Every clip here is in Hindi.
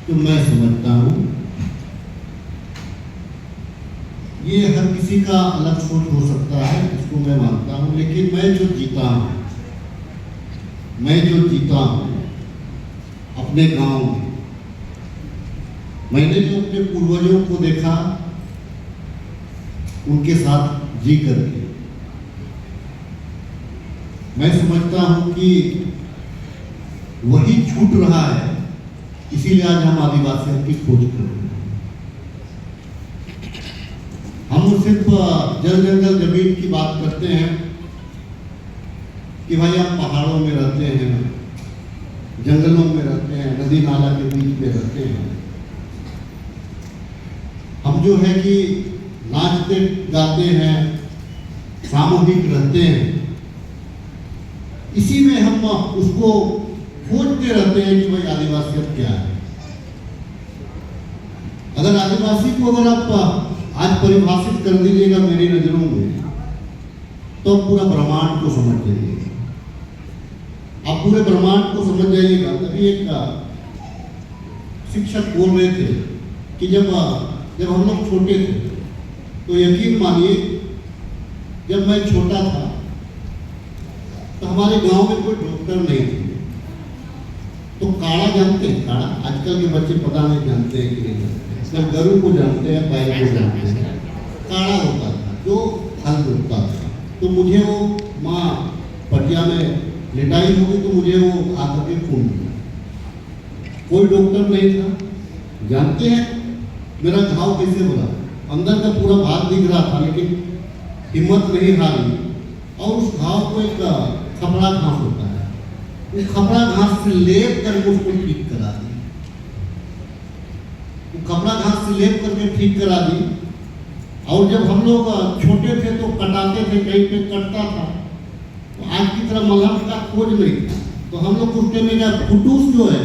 तो मैं समझता हूँ ये हर किसी का अलग सोच हो सकता है, इसको मैं मानता हूँ। लेकिन मैं जो जीता हूँ अपने गांव में, मैंने जो अपने पूर्वजों को देखा उनके साथ जी करके, मैं समझता हूँ कि वही छूट रहा है। इसीलिए आज हम आदिवासियों की खोज कर रहे हैं। हम सिर्फ जल जंगल जमीन की बात करते हैं कि भाई हम पहाड़ों में रहते हैं, जंगलों में रहते हैं, नदी नाला के बीच में रहते हैं। हम जो है कि नाचते गाते हैं, सामूहिक रहते हैं, इसी में हम उसको खोजते रहते हैं कि भाई आदिवासियत क्या है। अगर आदिवासी को अगर आप आज परिभाषित कर दीजिएगा मेरी नजरों में, तो पूरा ब्रह्मांड को समझ जाइएगा। आप पूरे ब्रह्मांड को समझ जाइएगा। तभी एक शिक्षक बोल रहे थे कि जब हम लोग छोटे थे, तो यकीन मानिए जब मैं छोटा था तो हमारे गांव में कोई डॉक्टर नहीं थे। तो काढ़ा जानते हैं? काढ़ा आजकल के बच्चे पता नहीं जानते हैं कि नहीं जानते हैं। सिर्फ गरु को जानते हैं, बैल को जानते हैं। काढ़ा होता था जो हल जोतता था। तो मुझे वो माँ पटिया में लिटाई होगी तो मुझे वो आकर के खून दिया। कोई डॉक्टर नहीं था। जानते हैं मेरा घाव कैसे बोला? अंदर का पूरा भाग दिख रहा था, लेकिन हिम्मत नहीं हारी और उस घाव को एक खपड़ा घास होता है, उस खपड़ा घास से लेप करके उसको ठीक करा दी। वो खपड़ा घास से लेप करके ठीक करा दी। और जब हम लोग छोटे थे तो कटाते थे, कहीं पे कटता था, तो आज की तरह मलहम का खोज नहीं था। तो हम लोग कुत्ते में क्या फुटूस जो है,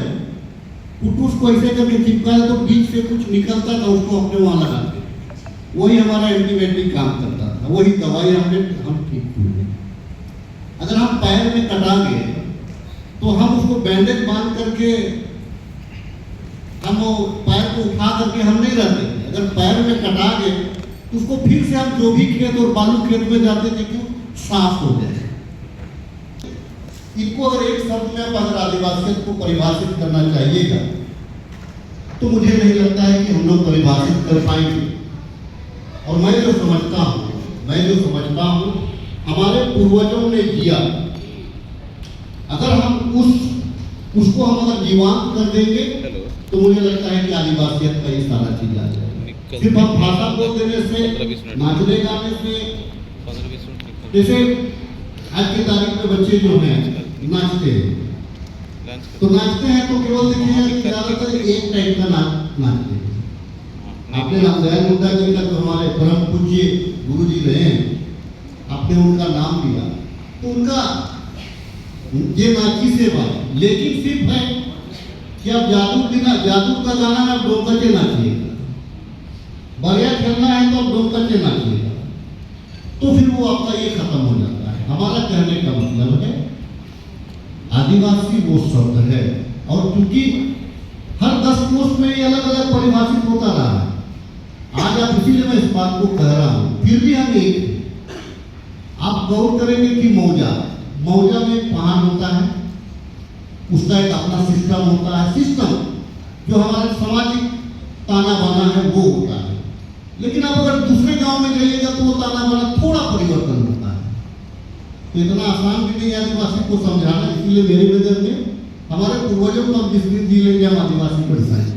फुटूस को ऐसे करके चिपका तो बीच से कुछ निकलता था, उसको अपने वहां लगाते। वही हमारा एंटीबायोटिक काम करता था, वही दवाई हम ठीक हुए। अगर हम पैर में कटा गए तो हम उसको बैंडेज बांध करके हम पैर को उठा करके हम नहीं रहते। अगर पैर में कटा गए तो उसको फिर से हम जो भी खेत और बालू खेत में जाते थे क्यों साफ हो जाए। इनको अगर एक शब्द में अगर आदिवासियत को परिभाषित करना चाहिएगा तो मुझे नहीं लगता है कि हम लोग परिभाषित कर पाएंगे। और मैं जो समझता हूँ हमारे पूर्वजों ने जिया, अगर हम उसको हम अगर जीवांत कर देंगे तो मुझे लगता है कि आदिवासियत का ये सारा चीज आ जाएगा। सिर्फ हम भाषा बोल देने से, नाचने गाने से, जैसे आज की तारीख में बच्चे जो हैं नाचते हैं, तो केवल देखिए ज्यादातर एक टाइप का नाचते हैं। आपने रामदयाल मुंडा जी का जो हमारे परम पूज्य गुरु जी रहे हैं, आपने उनका नाम लिया, तो उनका ये नाची सेवा है। लेकिन सिर्फ है कि आप जादू का गाना में आप डोमकचे नाचिएगा, बढ़िया खेलना है तो आप डोमकचे नाचिएगा, तो फिर वो आपका ये खत्म हो जाता है। हमारा कहने का मतलब है आदिवासी वो शब्द है, और क्योंकि हर 10 कोष में ये अलग अलग परिभाषित होता रहा है। आज आप इसीलिए मैं इस बात को कह रहा हूं, फिर भी हम एक आप गौर करेंगे कि मौजा में एक पहाड़ होता है, उसका एक अपना सिस्टम होता है। सिस्टम जो हमारे सामाजिक ताना बाना है वो होता है। लेकिन आप अगर दूसरे गांव में जाइएगा तो वो ताना बाना थोड़ा परिवर्तन होता है। तो इतना आसान भी नहीं है आदिवासी को समझाना। इसलिए मेरी नजर में हमारे पूर्वजों को हम जिस दिन जी लेंगे हम आदिवासी को डिसाइड